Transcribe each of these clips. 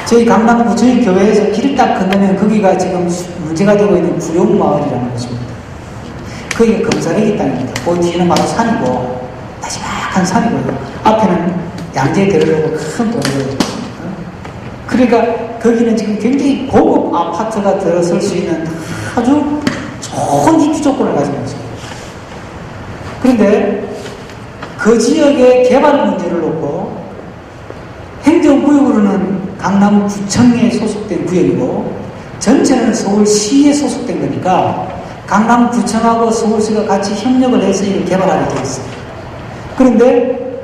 저희 강남구 저희 교회에서 길을 딱 건너면 거기가 지금 문제가 되고 있는 구룡마을이라는 곳입니다. 거기가 검사래기 땅입니다. 그 뒤는 바로 산이고 나지막한 산이고요. 앞에는 양재 대로라고 큰 도로가 있습니다. 그러니까 거기는 지금 굉장히 고급 아파트가 들어설 수 있는 아주 좋은 입지 조건을 가지고 있습니다. 그런데 그 지역의 개발 문제를 놓고 행정구역으로는 강남구청에 소속된 구역이고 전체는 서울시에 소속된 거니까 강남구청하고 서울시가 같이 협력을 해서 이걸 개발하게 되어 있어요. 그런데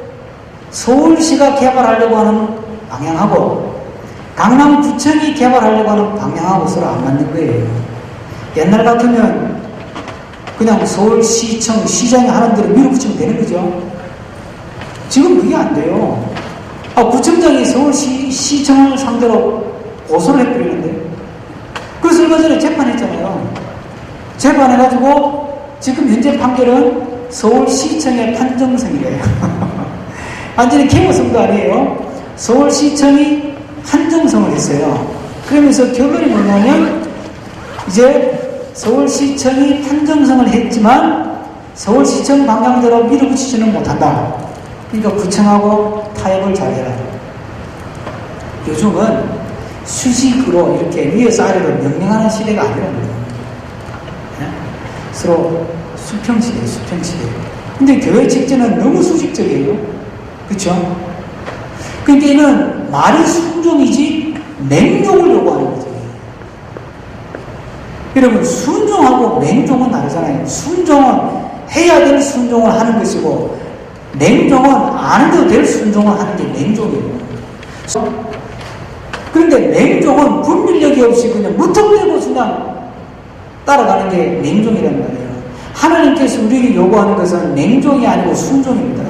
서울시가 개발하려고 하는 방향하고 강남구청이 개발하려고 하는 방향하고 서로 안 맞는 거예요. 옛날 같으면 그냥 서울시청, 시장이 하는 대로 밀어붙이면 되는 거죠. 지금 그게 안 돼요. 구청장이 서울시청을 상대로 고소를 해버리는데, 그래서 얼마 전에 재판했잖아요. 재판해가지고 지금 현재 판결은 서울시청의 판정성이래요. 완전히 개모성도 아니에요. 서울시청이 판정성을 했어요. 그러면서 결론이 뭐냐면 이제 서울시청이 판정성을 했지만 서울시청 방향대로 밀어붙이지는 못한다. 그러니까 구청하고 타협을 잘해라. 요즘은 수직으로 이렇게 위에서 아래로 명령하는 시대가 아니랍니다. 서로 수평시대, 수평시대. 근데 교회 직제는 너무 수직적이에요. 그렇죠? 그러니까 이는 말이 순종이지 맹종을 요구하는 거죠. 여러분, 순종하고 맹종은 다르잖아요. 순종은 해야 될 순종을 하는 것이고 맹종은 안 해도 될 순종을 하는 게 맹종이에요. 그런데 맹종은 분별력이 없이 그냥 무턱대고 그냥 따라가는 게 맹종이란 말이에요. 하나님께서 우리에게 요구하는 것은 맹종이 아니고 순종입니다.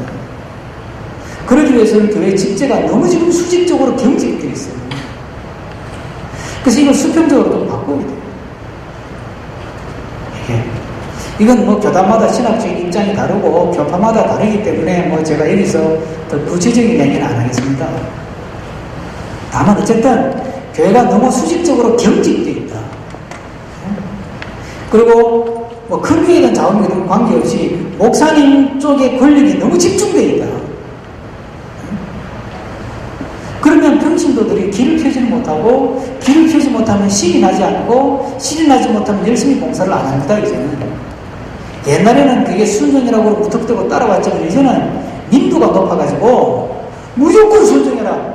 그러기 위해서는 교회 직제가 너무 지금 수직적으로 경직되어 있어요. 그래서 이걸 수평적으로 좀 바꿔야 돼요. 이건 뭐 교단마다 신학적인 입장이 다르고 교파마다 다르기 때문에 뭐 제가 여기서 더 구체적인 이야기는 안 하겠습니다. 다만 어쨌든 교회가 너무 수직적으로 경직되어 있다. 그리고 뭐 큰 교회든 작은 교회든 관계없이 목사님 쪽의 권력이 너무 집중되어 있다. 그러면 평신도들이 길을 펴지 못하고 길을 펴지 못하면 실이 나지 않고 실이 나지 못하면 열심히 봉사를 안 합니다. 이제는 옛날에는 그게 순종이라고 무턱대고 따라왔지만 이제는 민도가 높아가지고 무조건 순종해라.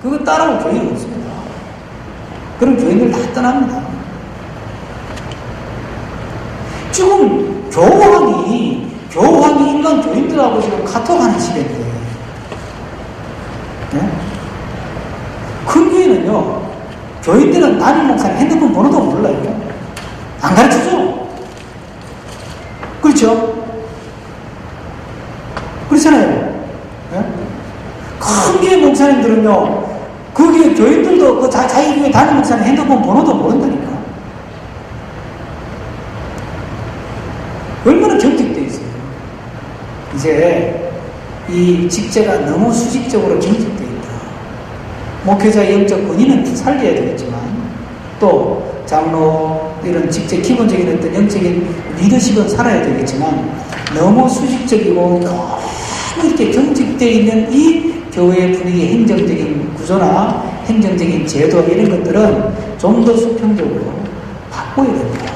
그거 따라올 교회는 없습니다. 그런 교인들 다 떠납니다. 지금 교황이 일반 교인들하고 지금 카톡하는 시대인데, 네? 큰 교회는요, 교인들은 담임 목사님 핸드폰 번호도 몰라요. 안 가르쳐줘. 그렇죠? 그렇잖아요. 네? 큰 교회 목사님들은요, 그 교회 교인들도 그 자기 교회 담임 목사님 핸드폰 번호도 모른다니까. 얼마나 경직되어 있어요. 이제 이 직제가 너무 수직적으로 경직되어 있다. 목회자의 영적 권위는 살려야 되겠지만 또 장로 이런 직제 기본적인 어떤 영적인 리더십은 살아야 되겠지만 너무 수직적이고 너무 이렇게 경직되어 있는 이 교회의 분위기, 행정적인 구조나 행정적인 제도 이런 것들은 좀 더 수평적으로 바꿔야 됩니다.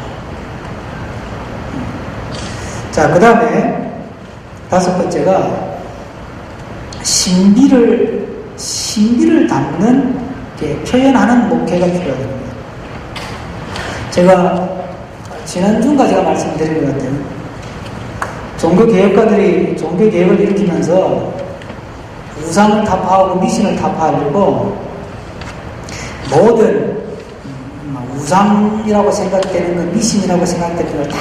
자, 그 다음에 다섯 번째가 신비를 담는, 표현하는 목회가 필요합니다. 제가 지난주인가 제가 말씀드린 것 같아요. 종교개혁가들이 종교개혁을 일으키면서 우상을 타파하고 미신을 타파하려고 모든 우상이라고 생각되는 것, 미신이라고 생각되는 걸 다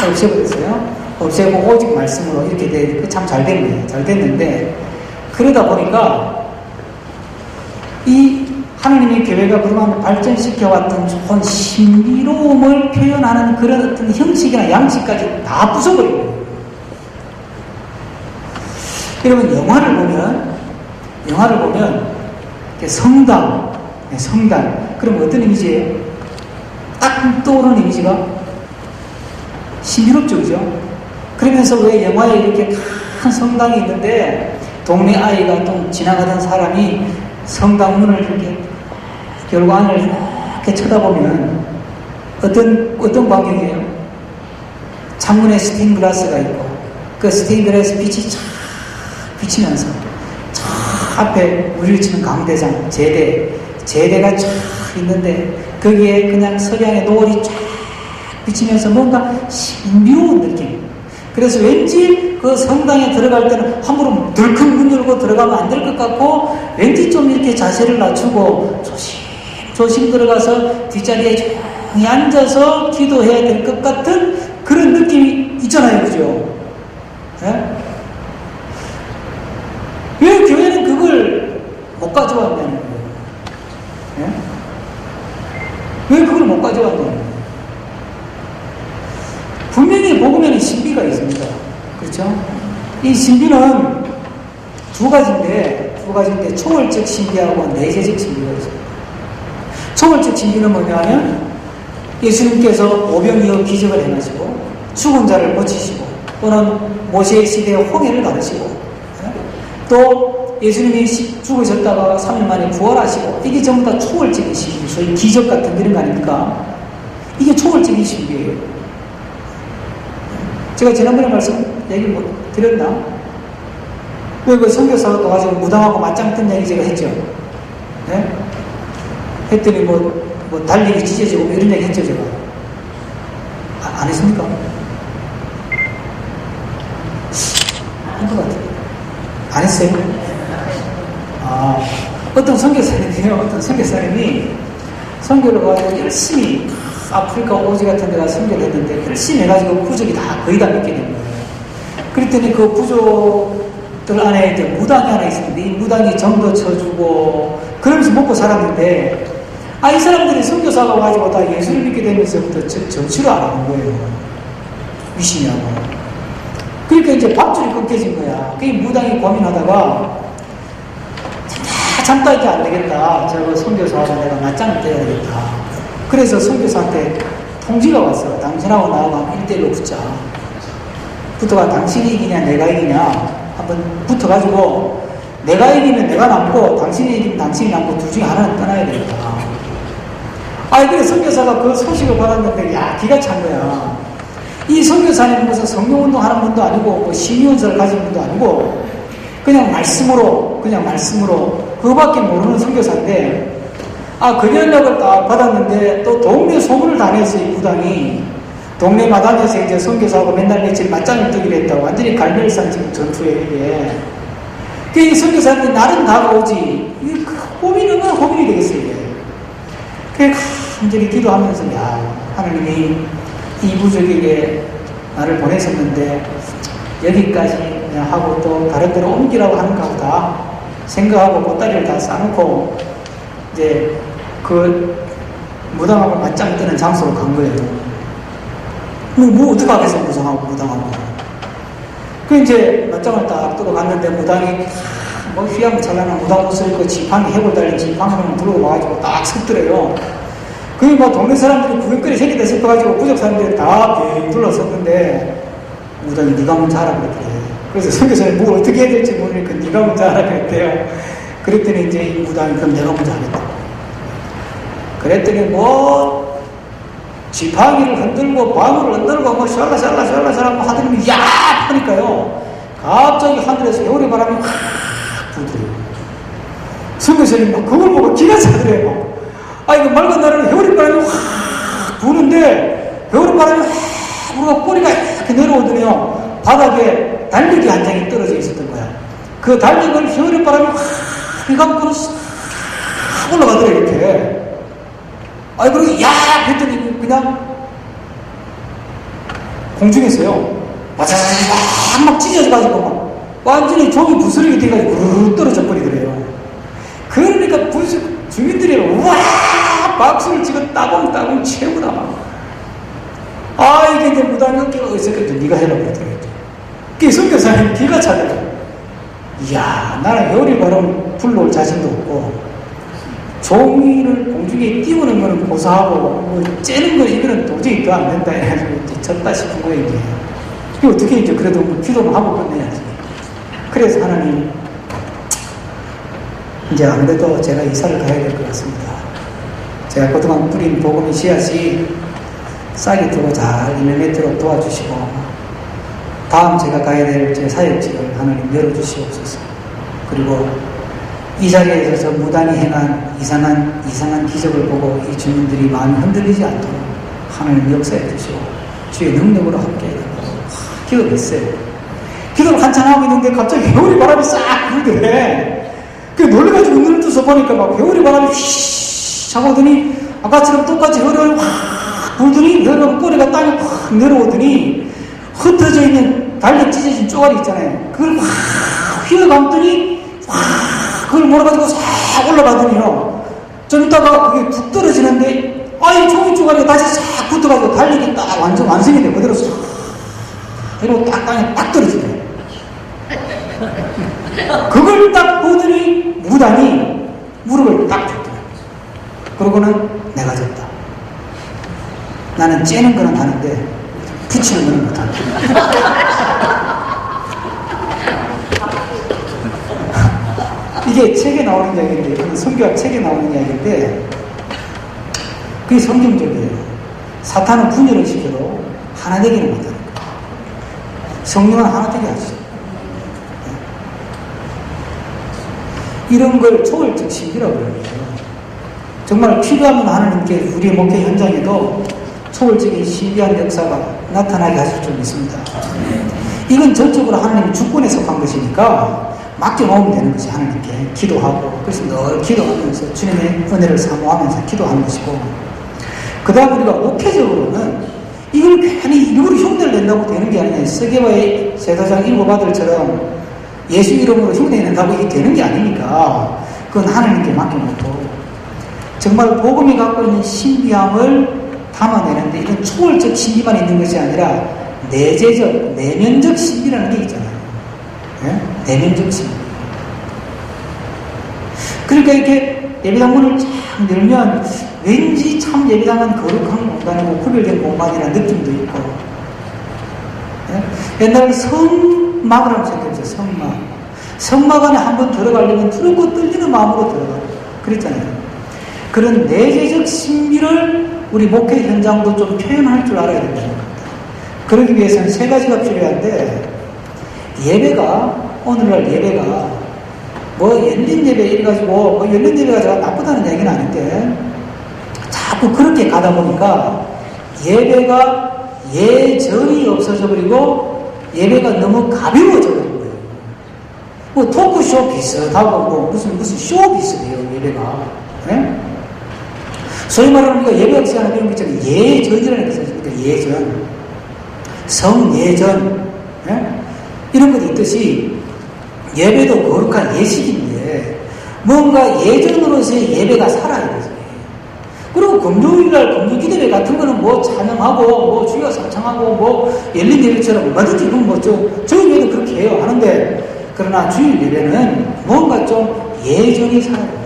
없애버렸어요. 없애고 오직 말씀으로 이렇게 돼, 참 잘 된 거예요. 잘 됐는데, 그러다 보니까 이 하나님의 교회가 그동안 발전시켜왔던 좋은 신비로움을 표현하는 그런 어떤 형식이나 양식까지 다 부숴버린 거예요. 여러분, 영화를 보면 성당, 네, 성당. 그럼 어떤 이미지예요? 딱 떠오르는 이미지가 신비롭죠, 그죠? 그러면서 왜 영화에 이렇게 큰 성당이 있는데 동네 아이가 또 지나가던 사람이 성당 문을 이렇게 열고 안을 이렇게 쳐다보면 어떤 광경이에요? 창문에 스테인글라스가 있고 그 스테인글라스 빛이 쫙 비치면서 저 앞에 우리를 치는 강대장 제대가 쫙 있는데 거기에 그냥 석양의 노을이 쫙 비치면서 뭔가 신비로운 느낌. 그래서 왠지 그 성당에 들어갈 때는 함부로 덜컥 문 열고 들어가면 안 될 것 같고 왠지 좀 이렇게 자세를 낮추고 조심 들어가서 뒷자리에 조용히 앉아서 기도해야 될 것 같은 그런 느낌이 있잖아요, 그죠? 예? 왜 교회는 그걸 못 가져왔냐는 거예요. 예? 왜 그걸 못 가져왔냐는 거예요. 분명히 복음에는 신비가 있습니다. 그렇죠? 이 신비는 두 가지인데 초월적 신비하고 내재적 신비가 있습니다. 초월적 신비는 뭐냐면 예수님께서 오병이어 기적을 행하시고 죽은 자를 고치시고 또는 모세의 시대에 홍해를 가르시고 또 예수님이 죽으셨다가 3일 만에 부활하시고 이게 전부 다 초월적인 신비, 소위 기적 같은 그런 거 아닙니까? 이게 초월적인 신비예요. 제가 지난번에 얘기 못 드렸나? 왜 그 선교사가 가지고 무당하고 맞짱 뜬 얘기 제가 했죠? 네? 했더니 달리기 찢어지고 이런 얘기 했죠, 제가? 안 했습니까? 한 것 같아요. 안 했어요? 어떤 선교사님이 선교를 가지고 열심히 아프리카 오지 같은 데 가서 선교를 했는데 열심히 해가지고 부족이 거의 다 믿게 된 거예요. 그랬더니 그 부족들 안에 이제 무당이 하나 있었는데 이 무당이 정도 쳐주고 그러면서 먹고 살았는데 이 사람들이 선교사가 와가지고 다 예수를 믿게 되면서부터 정치를 안 하는 거예요. 미신이하고. 그러니까 이제 밥줄이 끊겨진 거야. 그 무당이 고민하다가 참다 이게 안 되겠다. 저거 선교사하고 내가 맞짱을 떼야 되겠다. 그래서 선교사한테 통지가 왔어. 당신하고 나하고 1대1로 붙자. 붙어가 당신이 이기냐 내가 이기냐 한번 붙어가지고 내가 이기면 내가 남고 당신이 이기면 당신이 남고 둘 중에 하나는 떠나야 되겠다. 그래 선교사가 그 소식을 받았는데 기가 찬 거야. 이 선교사는 무슨 성령운동 하는 분도 아니고 심의원서를 가진 분도 아니고 그냥 말씀으로 그거밖에 모르는 선교사인데 그 연락을 딱 받았는데 또 동네 소문을 다 냈어. 이 무당이 동네 마당에서 이제 선교사하고 맨날 며칠 맞짱을 뜨기로 했다고. 완전히 갈멜산 지금 전투에 이게 이 선교사님이 날은 다가오지 이게 고민은 고민이 되겠어요. 이게 그래 간절히 기도하면서 하나님이 이 부족에게 나를 보내셨는데 여기까지 그냥 하고 또 다른 데로 옮기라고 하는가 보다 생각하고 보따리를 다 싸놓고 이제 그 무당하고 맞짱 뜨는 장소로 간 거예요. 어떻게 하겠어, 무당하고. 그 이제 맞짱을 딱 뜨고 갔는데 무당이 휘황찬란한 무당 옷을 입고 지팡이, 해골 달린 지팡이를 들고 와가지고 딱 섰더래요. 그게 동네 사람들이 구경거리 생기다 싶어가지고 부족 사람들이 다 빙 둘러섰는데 무당이 네가 먼저 하라 그랬대. 그래서 선교사님 뭘 어떻게 해야 될지 모르니까 네가 먼저 하라 그랬대요. 그랬더니 이제 이 무당이 그럼 내가 먼저 하겠다. 그랬더니 지팡이를 흔들고 방울을 흔들고 샬라샬라 하더니 야 하니까요. 갑자기 하늘에서 겨울의 바람이 확 부더래요. 선교사님 그걸 보고 기가 차더래요. 이거 맑은 날에는 겨울의 바람이 확 부는데 겨울의 바람이 확 불어가 꼬리가 이렇게 내려오더니요. 바닥에 달력이 한 장이 떨어져 있었던 거야. 그 달력을 겨울의 바람이 확 휘감고 싹 올라가더래 이렇게. 그리고 했더니 그냥 공중에서요. 와자자자 막 찢어져가지고 완전히 종이 부스러기 돼가지고 우르르 떨어져 버리더래요. 그러니까 주민들이 우와 박수를 치고 따봉따봉 채우다 이게 이제 무당이 어깨가 있었거든. 네가 해라 그러더래요. 그 선교사님 기가 차더래요. 나는 겨울이 바람 불러올 자신도 없고 종이를 공중에 띄우는 거는 고사하고, 뭐, 째는 거, 이거는 도저히 더 안 된다. 해가지고, 이제 졌다 싶은 거예요, 이제. 이게 어떻게 이제 그래도 뭐 기도는 하고 끝내야지. 그래서 하나님, 이제 아무래도 제가 이사를 가야 될 것 같습니다. 제가 그동안 뿌린 복음의 씨앗이 싹이 트고 잘 임해맺도록 도와주시고, 다음 제가 가야 될 제 사역지를 하나님 열어주시옵소서. 그리고 이 자리에서 저 무단히 행한 이상한 기적을 보고 이 주민들이 마음이 흔들리지 않도록 하나님 역사해 주시고 주의 능력으로 함께 해달라고 기도를 했어요. 기도를 한참 하고 있는데 갑자기 회오리 바람이 싹 불더래. 그 놀래가지고 눈을 떠서 보니까 막 회오리 바람이 휘 잡아오더니 아까처럼 똑같이 회오리가 확 불더니 회오리 꼬리가 땅에 확 내려오더니 흩어져 있는 달력 찢어진 쪼가리 있잖아요. 그걸 확 휘어감더니 확 그걸 몰아가지고 싹 올라가더니요. 좀 있다가 그게 툭 떨어지는데 이 종이 쪼가리가 다시 싹 붙어가지고 달력이 딱 완성이 돼. 그대로 싹 이러고 딱 땅에 딱 떨어지네. 그걸 딱 보더니 무단히 무릎을 딱 줬더라. 그러고는 내가 졌다. 나는 째는 거는 하는데 붙이는 거는 못한다. 이게 책에 나오는 이야기인데, 성경학 책에 나오는 이야기인데, 그게 성경적이에요. 사탄은 분열을 시켜도 하나 되기는 못하는 거예요. 성령은 하나 되게 하시죠. 이런 걸 초월적 신비라고 그래요. 정말 필요하면 하나님께 우리의 목회 현장에도 초월적인 신비한 역사가 나타나게 하실 줄 믿습니다. 이건 전적으로 하나님 주권에 속한 것이니까 맡겨놓으면 되는 것이 하나님께 기도하고, 그래서 늘 기도하면서 주님의 은혜를 사모하면서 기도하는 것이고, 그 다음 우리가 목회적으로는 이걸 괜히 일부러 흉내를 낸다고 되는 게 아니에요. 스게바의 제사장 일곱 아들처럼 예수 이름으로 흉내낸다고 이게 되는 게 아니니까 그건 하나님께 맡겨놓고, 정말 복음이 갖고 있는 신비함을 담아내는데 이런 초월적 신비만 있는 것이 아니라 내재적, 내면적 신비라는 게 있잖아요. 네? 내면적 신비. 그러니까 이렇게 예배당문을 쫙 열면 왠지 참 예배당은 거룩한 공간이고 구별된 공간이라는 느낌도 있고, 네? 옛날에 성막을 한번 생각해보세요. 성막. 성막 안에 한번 들어가려면 두렵고 떨리는 마음으로 들어가요. 그랬잖아요. 그런 내재적 신비를 우리 목회 현장도 좀 표현할 줄 알아야 된다는 겁니다. 그러기 위해서는 세 가지가 필요한데, 예배가, 오늘날 예배가 뭐 열린 예배 이래가지고 뭐 열린 예배가 나쁘다는 얘기는 아닌데, 자꾸 그렇게 가다 보니까 예배가 예절이 없어져 버리고 예배가 너무 가벼워져 버린 거예요. 뭐 토크쇼 비슷하고 뭐 무슨 쇼 비슷해요, 예배가. 네? 소위 말하는 우리가 예배 시간에 배운 게 있잖아요. 예전이라는 게 있습니다. 예전. 성예전. 네? 이런 것이 있듯이 예배도 거룩한 예식인데 뭔가 예전으로서의 예배가 살아야 되죠. 그리고 금요일날 금요기도회 같은 거는 뭐 찬양하고 뭐 주여 삼창하고 뭐 열린 예배처럼 얼마든지 그건 뭐 저희 예배도 그렇게 해요. 하는데, 그러나 주일 예배는 뭔가 좀 예전이 살아야 돼요.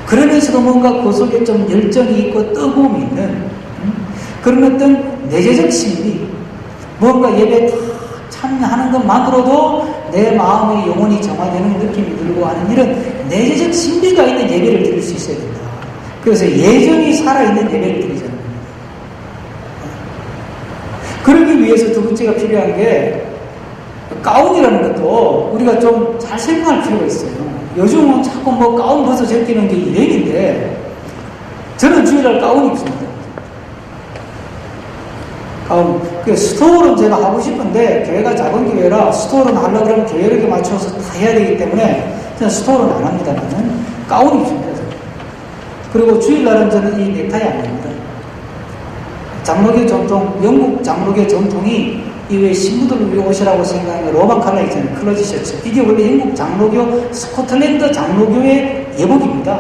그러면서도 뭔가 그 속에 좀 열정이 있고 뜨거움이 있는 그런 어떤 내재적 신비, 뭔가 예배에 참여하는 것만으로도 내 마음의 영혼이 정화되는 느낌이 들고 하는 이런 내재적 신비가 있는 예배를 드릴 수 있어야 된다. 그래서 예정이 살아있는 예배를 드리자는 겁니다. 그러기 위해서 두 번째가 필요한 게 가운이라는 것도 우리가 좀 잘 생각할 필요가 있어요. 요즘은 자꾸 뭐 가운 벗어 제끼는 게 유행인데, 저는 주일날 가운이 입습니다. 가운. 그 스토어는 제가 하고 싶은데, 교회가 작은 교회라 스토어는 하려고 그러면 교회력에 맞춰서 다 해야 되기 때문에 저는 스토어는 안 합니다만 가운이 입습니다. 그리고 주일날은 저는 이 넥타이 안 합니다. 장로교 전통, 영국 장로교 전통이 이외에 신부들 위해 옷이라고 생각하는 로마 칼라 있잖아요. 클러지 셔츠. 이게 원래 영국 장로교, 스코틀랜드 장로교의 예복입니다.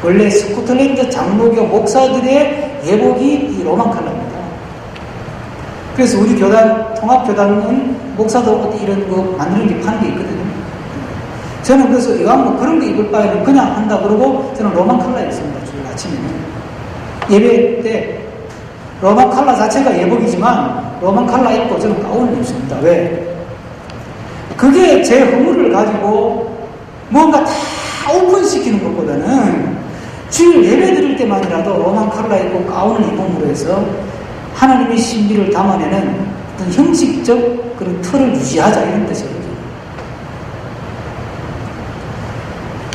원래 스코틀랜드 장로교 목사들의 예복이 이 로마 칼라입니다. 그래서 우리 교단, 통합교단은 목사들 옷 이런 거 만드는 게 파는 게 있거든요. 저는 그래서 이왕 뭐 그런 거 입을 바에는 그냥 한다 그러고 저는 로만 칼라 입습니다. 주일 아침에는. 예배 때 로만 칼라 자체가 예복이지만 로만 칼라 입고 저는 가운을 입습니다. 왜? 그게 제 허물을 가지고 뭔가 다 오픈시키는 것보다는 주일 예배 드릴 때만이라도 로만 칼라 입고 가운을 입음으로 해서 하나님의 신비를 담아내는 어떤 형식적 그런 틀을 유지하자 이런 뜻이거든요.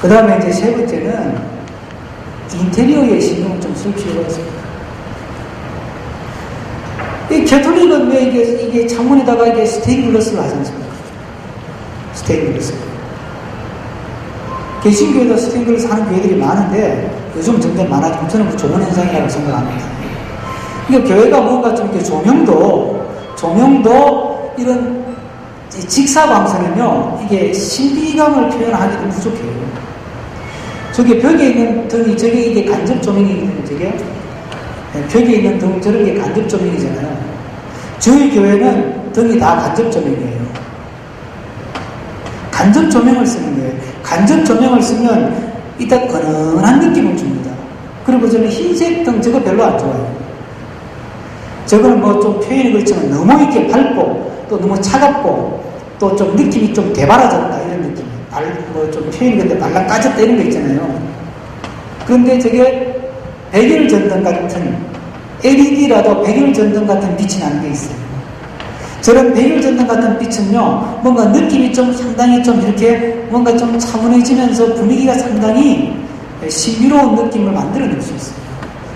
그 다음에 이제 세 번째는 인테리어에 신경을 좀 쓸 필요가 있습니다. 이 개톨릭은 왜 이게 창문에다가 이게 스테인글라스를 하지 않습니까? 스테인글라스. 개신교에도 스테인글라스 하는 교회들이 많은데 요즘 점점 많아지고 저는 그 좋은 현상이라고 생각합니다. 그러니까 교회가 뭔가 좀 이렇게 조명도 이런 직사광선은요, 이게 신비감을 표현하기도 부족해요. 저게 벽에 있는 등이, 저게 이게 간접 조명이거든요, 저게. 벽에 있는 등, 저런 게 간접 조명이잖아요. 저희 교회는 등이 다 간접 조명이에요. 간접 조명을 쓰는 거예요. 간접 조명을 쓰면 일단 은은한 느낌을 줍니다. 그리고 저는 흰색 등 저거 별로 안 좋아해요. 저거는 뭐 좀 표현이 그렇지만 너무 이렇게 밝고 또 너무 차갑고 또 좀 느낌이 좀 대바라졌다 이런 느낌. 뭐 좀 표현이 근데 말랑 까졌다 이런 거 있잖아요. 그런데 저게 백열전등 같은 LED라도 백열전등 같은 빛이 나는 게 있어요. 저런 백열전등 같은 빛은요, 뭔가 느낌이 좀 상당히 좀 이렇게 뭔가 좀 차분해지면서 분위기가 상당히 신비로운 느낌을 만들어낼 수 있어요.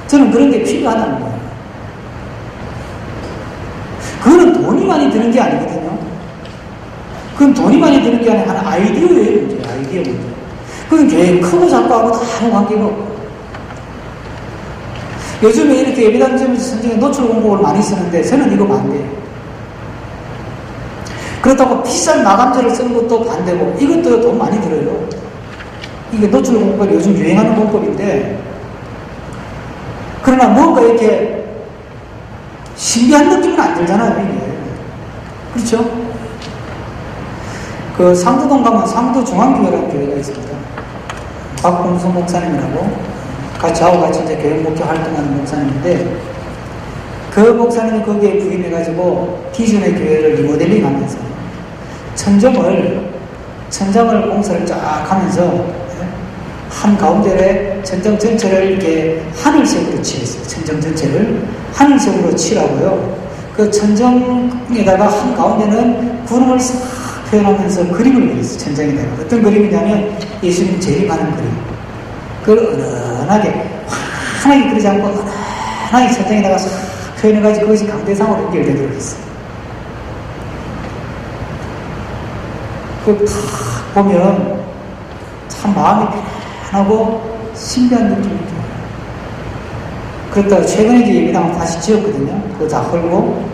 저는 그런 게 필요하다는 거예요. 그거는 돈이 많이 드는 게 아니거든요. 그건 돈이 많이 드는 게 아니라 하나 아이디어예요, 문제. 아이디어 문제. 그건 교회 크고 작고하고 다 아무 관계가 없고. 요즘에 이렇게 예배당점에서 성경에 노출 공복을 많이 쓰는데 저는 이거 반대예요. 그렇다고 비싼 마감재를 쓰는 것도 반대고 이것도 돈 많이 들어요. 이게 노출 공법이 요즘 유행하는 공법인데 그러나 뭔가 이렇게 신비한 느낌은 안 들잖아요, 이게. 그렇죠? 그 상도동 가면 상도중앙교회라는 교회가 있습니다. 박봉수 목사님이라고 저하고 같이 이제 교회 목회 활동하는 목사님인데 그 목사님이 거기에 부임해가지고 기존의 교회를 리모델링 하면서 천정을 공사를 쫙 하면서 한 가운데에 천정 전체를 이렇게 하늘색으로 칠했어요. 천정 전체를 하늘색으로 칠하고요. 그 천정에다가 한 가운데는 구름을 싹 표현하면서 그림을 그렸어요. 천정에다가. 어떤 그림이냐면 예수님 재림하는 그림. 그걸 은은하게 환하게 그리지 않고 은은하게 천정에다가 싹 표현해가지고 그것이 강대상으로 연결되도록 했어요. 그걸 탁 보면 참 마음이 편안하고 신비한 느낌이 들어요. 그렇다고 최근에 이제 예배당을 다시 지었거든요. 그거 다 헐고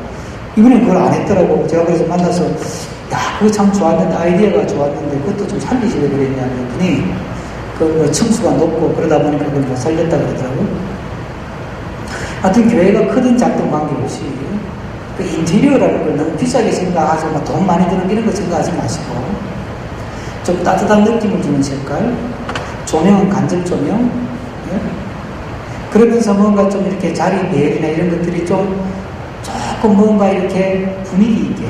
이번엔 그걸 안 했더라고. 제가 그래서 만나서 야, 그거 참 좋았는데 아이디어가 좋았는데 그것도 좀 살리지 왜 그랬냐 했더니 그 층수가 높고 그러다 보니까 그걸 못 살렸다 그러더라고요. 하여튼 교회가 크든 작든 관계없이 그 인테리어라는 걸 너무 비싸게 생각하지 마, 돈 많이 드는 이런 거 생각하지 마시고 좀 따뜻한 느낌을 주는 색깔, 조명은 간접 조명, 예? 그러면서 뭔가 좀 이렇게 자리 배열이나 이런 것들이 좀 조금 뭔가 이렇게 분위기 있게,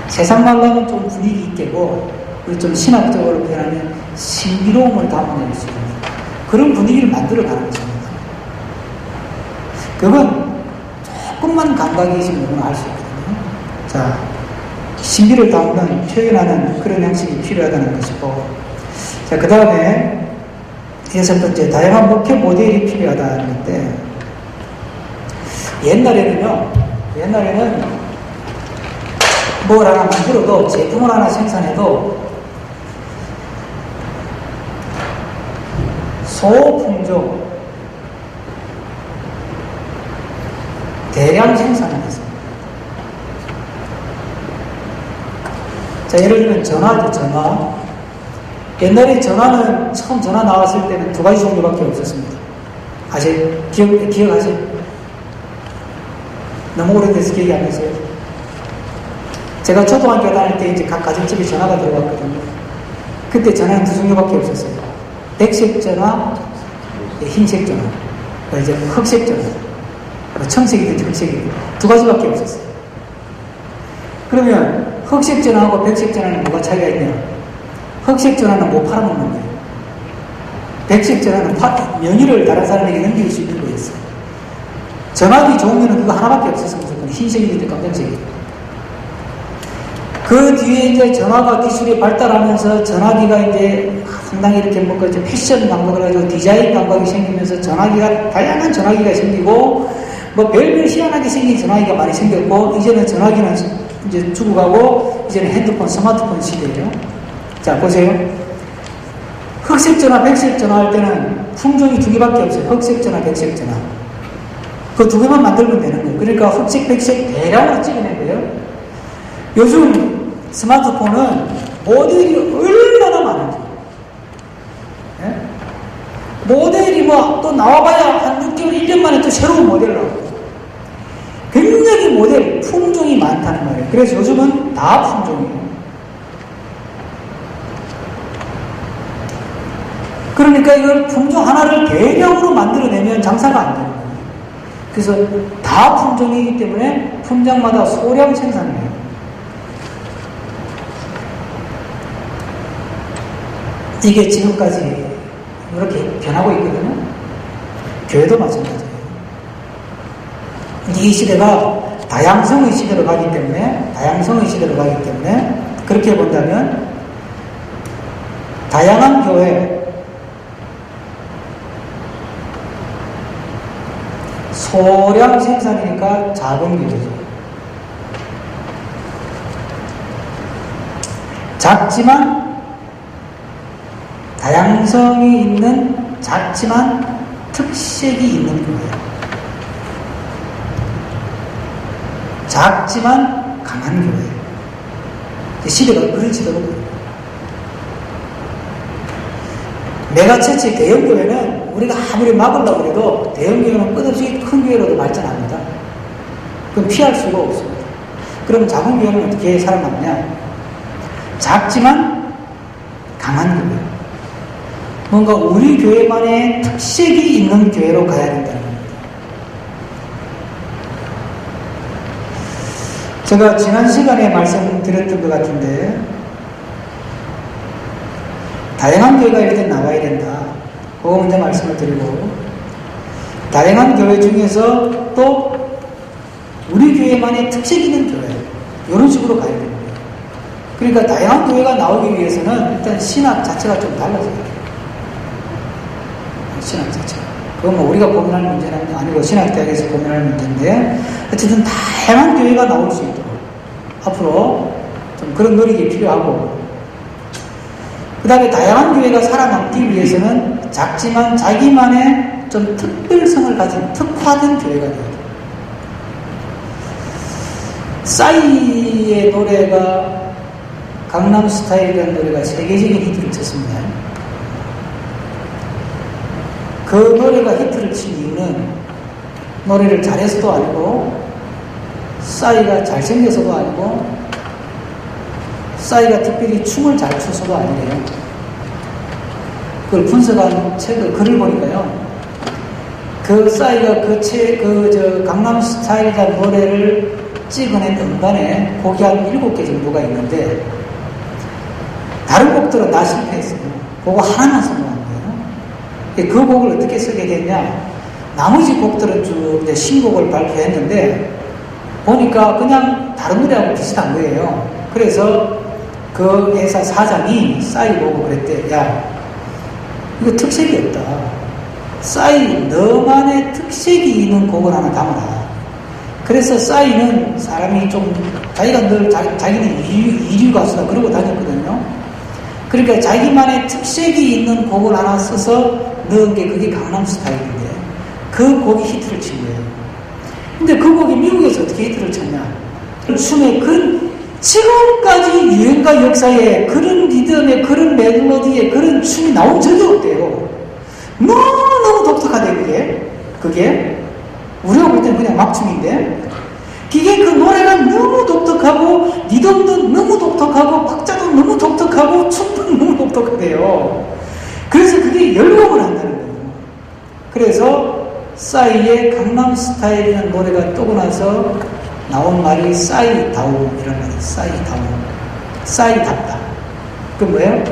세상 말로 하면 좀 분위기 있게고 그리고 좀 신학적으로 표현하면 신비로움을 담아낼 수 있는 그런 분위기를 만들어가는 것입니다. 그건 조금만 감각이 있으면 누구나 할 수 있거든요. 자, 신비를 담는, 표현하는 그런 형식이 필요하다는 것이고, 자, 그 다음에 여섯 번째, 다양한 목회 모델이 필요하다는 건데, 옛날에는 뭘 하나 만들어도, 제품을 하나 생산해도, 소품종, 대량 생산을 했습니다. 자, 예를 들면 전화죠, 전화. 옛날에 전화는, 처음 전화 나왔을 때는 두 가지 종류밖에 없었습니다. 기억하세요? 너무 오래돼서 기억이 안 나세요? 제가 초등학교 다닐 때 이제 각 가정집에 전화가 들어왔거든요. 그때 전화는 두 종류밖에 없었어요. 백색 전화, 흰색 전화, 이제 흑색 전화, 청색이든 흑색이든 두 가지밖에 없었어요. 그러면 흑색 전화하고 백색 전화는 뭐가 차이가 있냐? 흑색 전화는 못 팔아먹는 거예요. 백색 전화는 명의를 다른 사람에게 넘길 수 있는 거였어요. 전화기 종류는 그거 하나밖에 없었어요. 무조건 흰색이든 검정색이든. 그 뒤에 이제 전화가 기술이 발달하면서 전화기가 이제 상당히 이렇게 뭔가 이제 패션 감각을 가지고 디자인 감각이 생기면서 전화기가, 다양한 전화기가 생기고, 뭐 별별 희한하게 생긴 전화기가 많이 생겼고, 이제는 전화기는 이제 죽어가고, 이제는 핸드폰, 스마트폰 시대예요. 자, 보세요. 흑색 전화, 백색 전화 할 때는 품종이 두 개밖에 없어요. 흑색 전화, 백색 전화. 그 두 개만 만들면 되는 거예요. 그러니까 흑색, 백색 대량으로 찍어낸 거예요. 요즘 스마트폰은 모델이 얼마나 많은지. 예? 모델이 뭐 또 나와봐야 한 6개월, 1년 만에 또 새로운 모델을 나오고. 굉장히 모델, 품종이 많다는 말이에요. 그래서 요즘은 다 품종이에요. 그러니까 이걸 품종 하나를 대량으로 만들어내면 장사가 안 돼요. 그래서 다 품종이기 때문에 품종마다 소량 생산해요. 이게 지금까지 이렇게 변하고 있거든요. 교회도 마찬가지예요. 이 시대가 다양성의 시대로 가기 때문에, 그렇게 본다면 다양한 교회, 소량 생산이니까 작은 교회죠. 작지만 다양성이 있는, 작지만 특색이 있는 교회. 작지만 강한 교회. 시대가 그런 시대로 보여요. 메가처치 대형교회는 우리가 아무리 막으려고 해도 대형교회는 끝없이 큰 교회로도 발전합니다. 그럼 피할 수가 없습니다. 그럼 작은 교회는 어떻게 살아남냐? 작지만 강한 교회. 뭔가 우리 교회만의 특색이 있는 교회로 가야 된다는 겁니다. 제가 지난 시간에 말씀드렸던 것 같은데, 다양한 교회가 일단 나와야 된다. 그거 먼저 말씀을 드리고, 다양한 교회 중에서 또 우리 교회만의 특색 있는 교회, 이런 식으로 가야 됩니다. 그러니까 다양한 교회가 나오기 위해서는 일단 신학 자체가 좀 달라져야 돼요. 신학 자체가. 그건 뭐 우리가 고민할 문제는 아니고 신학대학에서 고민할 문제인데, 어쨌든 다양한 교회가 나올 수 있도록 앞으로 좀 그런 노력이 필요하고, 그 다음에 다양한 교회가 살아남기 위해서는 작지만 자기만의 좀 특별성을 가진 특화된 교회가 돼야 돼요. 싸이의 노래가, 강남스타일이라는 노래가 세계적인 히트를 쳤습니다. 그 노래가 히트를 친 이유는 노래를 잘해서도 아니고, 싸이가 잘생겨서도 아니고, 싸이가 특별히 춤을 잘 춰서도 아니래요. 그걸 분석한 글을 보니까요, 그 싸이가 강남스타일이라는 노래를 찍어낸 음반에 곡이 한 7개 정도가 있는데, 다른 곡들은 다 실패했어요. 그거 하나만 성공한 거예요. 그 곡을 어떻게 쓰게 됐냐? 나머지 곡들은 쭉 이제 신곡을 발표했는데, 보니까 그냥 다른 노래하고 비슷한 거예요. 그래서 그 회사 사장이 싸이 보고 그랬대. 야, 이거 특색이 없다. 싸이, 너만의 특색이 있는 곡을 하나 담아라. 그래서 싸이는 사람이 좀, 자기가 늘 자기는 이류 가수다 그러고 다녔거든요. 그러니까 자기만의 특색이 있는 곡을 하나 써서 넣은 게 그게 강남스타일인데, 그 곡이 히트를 친 거예요. 근데 그 곡이 미국에서 어떻게 히트를 쳤냐? 춤의 지금까지 유행가 역사에 그런 리듬에, 그런 멜로디에, 그런 춤이 나온 적이 없대요. 너무너무 독특하대, 그게. 우리가 볼 때는 그냥 막춤인데, 이게 그 노래가 너무 독특하고, 리듬도 너무 독특하고, 박자도 참 너무 독특하고 춤도 너무 독특하대요. 그래서 그게 열광을 한다는 거예요. 그래서 싸이의 강남스타일이라는 노래가 뜨고 나서 나온 말이 싸이다움이라는 말이에요. 싸이다움. 싸이답다. 그 뭐예요?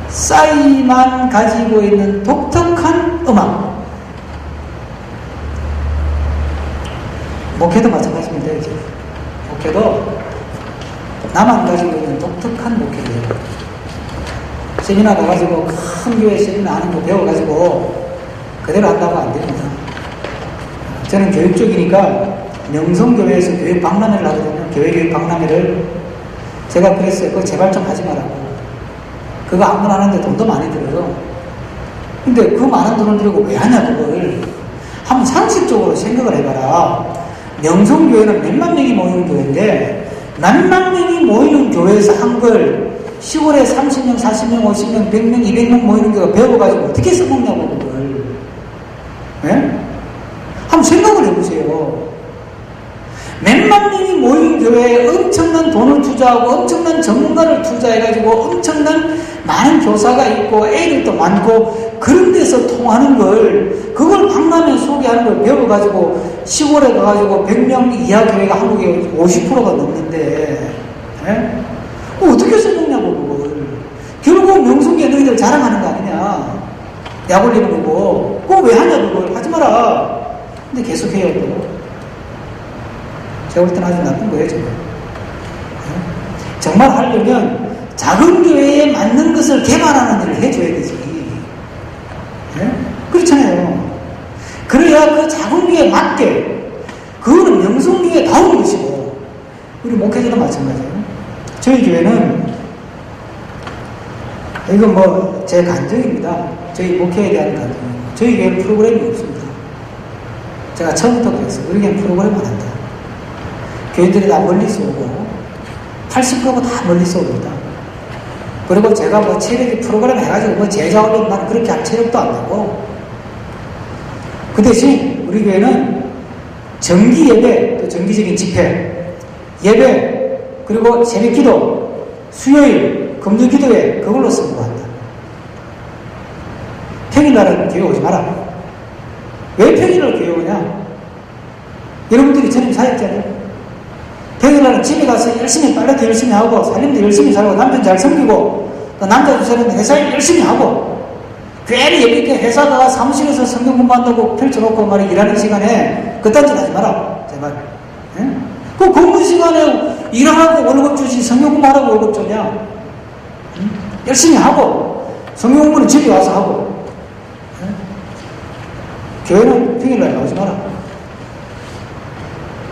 싸이만 가지고 있는 독특한 음악. 목회도 마찬가지입니다. 이제. 목회도 나만 가지고 있는 독특한 목회예요. 세미나 가가지고 큰 교회 세미나 하는 거 배워가지고 그대로 한다고 안 됩니다. 저는 교육 쪽이니까 명성교회에서 교육 박람회를 하거든요. 교회 교육 박람회를. 제가 그랬어요. 그거 제발 좀 하지 말라고. 그거 아무나 하는데 돈도 많이 들어요. 근데 그 많은 돈을 들이고 왜 하냐 그걸. 한번 상식적으로 생각을 해봐라. 명성교회는 몇만 명이 모이는 교회인데 몇만 명이 모이는 교회에서 한 걸 시골에 30명, 40명, 50명, 100명, 200명 모이는 교회가 배워가지고 어떻게 써먹냐고 그걸. 네? 한번 생각을 해보세요. 몇만 명이 모인 교회에 엄청난 돈을 투자하고 엄청난 전문가를 투자해가지고 엄청난 많은 교사가 있고 애들도 많고 그런 데서 통하는 걸 그걸 박람회 소개하는 걸 배워가지고 시골에 가가지고 100명 이하 교회가 한국에 50%가 넘는데 네? 어떻게 써먹냐고 그걸. 결국 명성교회 너희들 자랑하는 거 아니냐. 약 올리는 거고 그거 왜 하냐 그걸. 하지 마라. 근데 계속해요. 제가 볼 때는 아주 나쁜 거예요, 저거. 정말 하려면 작은 교회에 맞는 것을 개발하는 일을 해줘야 되지. 네? 그렇잖아요. 그래야 그 작은 교회에 맞게, 그거는 명성교회에 나오는 것이고, 우리 목회자도 마찬가지예요. 저희 교회는, 이건 뭐, 제 간증입니다. 저희 목회에 대한 간증이고, 저희 교회는 프로그램이 없습니다. 제가 처음부터 그랬어요. 우리 교회는 프로그램 안 한다. 교인들이 다 멀리서 오고 80%가 다 멀리서 옵니다. 그리고 제가 뭐 체력이 프로그램 해가지고 뭐 제자업은 난 그렇게 할 체력도 안 되고 그 대신 우리 교회는 정기 예배, 또 정기적인 집회, 예배, 그리고 새벽 기도, 수요일, 금요 기도회 그걸로 승부한다. 평일날은 교회 오지 마라. 왜 평일날 교회 오냐? 여러분들이 저녁 사역자예요. 평일날은 집에 가서 열심히 빨래도 열심히 하고 살림도 열심히 살고 남편 잘 섬기고 또 남자 주사는 회사 일 열심히 하고 괜히 예비게 회사가 사무실에서 성경 공부한다고 펼쳐놓고 말이 일하는 시간에 그딴 짓 하지 마라 제발. 예? 그 공부 시간에 일하라고 월급 주지 성경 공부하라고 월급 주냐. 열심히 하고 성경 공부는 집에 와서 하고. 예? 교회는 평일날 나오지 마라.